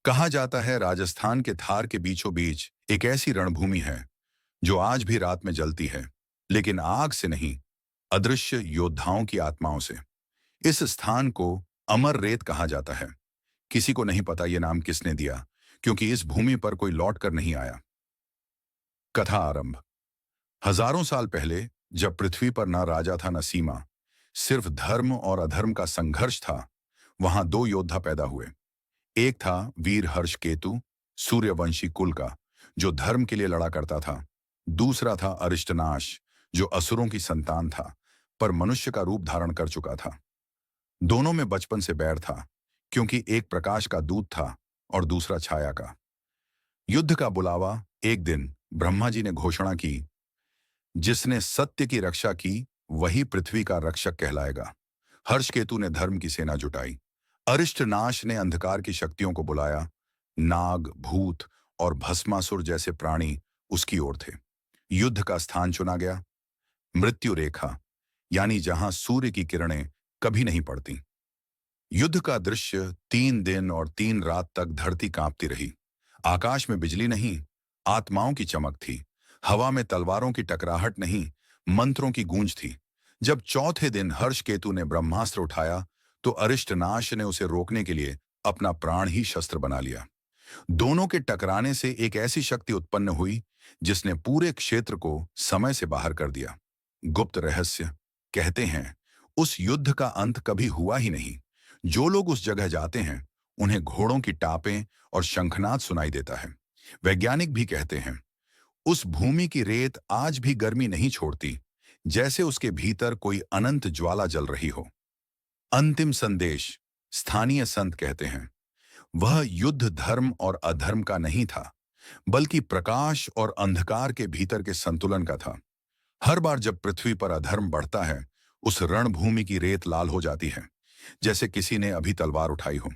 कहा जाता है राजस्थान के थार के बीचों बीच एक ऐसी रणभूमि है जो आज भी रात में जलती है, लेकिन आग से नहीं, अदृश्य योद्धाओं की आत्माओं से। इस स्थान को अमर रेत कहा जाता है। किसी को नहीं पता ये नाम किसने दिया, क्योंकि इस भूमि पर कोई लौट कर नहीं आया। कथा आरंभ। हजारों साल पहले, जब पृथ्वी पर न राजा था न सीमा, सिर्फ धर्म और अधर्म का संघर्ष था, वहां दो योद्धा पैदा हुए। एक था वीर हर्ष केतु, सूर्यवंशी कुल का, जो धर्म के लिए लड़ा करता था। दूसरा था अरिष्टनाश, जो असुरों की संतान था, पर मनुष्य का रूप धारण कर चुका था। दोनों में बचपन से बैर था, क्योंकि एक प्रकाश का दूत था और दूसरा छाया का। युद्ध का बुलावा एक दिन ब्रह्मा जी ने घोषणा की, जिसने सत्य की रक्षा की वही पृथ्वी का रक्षक कहलाएगा। हर्षकेतु ने धर्म की सेना जुटाई। अरिष्टनाश ने अंधकार की शक्तियों को बुलाया। नाग, भूत और भस्मासुर जैसे प्राणी उसकी ओर थे। युद्ध का स्थान चुना गया, मृत्यु रेखा, यानी जहां सूर्य की किरणें कभी नहीं पड़ती। युद्ध का दृश्य 3 दिन और 3 रात तक धरती कांपती रही। आकाश में बिजली नहीं, आत्माओं की चमक थी। हवा में तलवारों की टकराहट नहीं, मंत्रों की गूंज थी। जब चौथे दिन हर्षकेतु ने ब्रह्मास्त्र उठाया, तो अरिष्टनाश ने उसे रोकने के लिए अपना प्राण ही शस्त्र बना लिया। दोनों के टकराने से एक ऐसी शक्ति उत्पन्न हुई जिसने पूरे क्षेत्र को समय से बाहर कर दिया। गुप्त रहस्य कहते हैं, उस युद्ध का अंत कभी हुआ ही नहीं। जो लोग उस जगह जाते हैं, उन्हें घोड़ों की टापें और शंखनाद सुनाई देता है। वैज्ञानिक भी कहते हैं, उस भूमि की रेत आज भी गर्मी नहीं छोड़ती, जैसे उसके भीतर कोई अनंत ज्वाला जल रही हो। अंतिम संदेश। स्थानीय संत कहते हैं, वह युद्ध धर्म और अधर्म का नहीं था, बल्कि प्रकाश और अंधकार के भीतर के संतुलन का था। हर बार जब पृथ्वी पर अधर्म बढ़ता है, उस रणभूमि की रेत लाल हो जाती है, जैसे किसी ने अभी तलवार उठाई हो।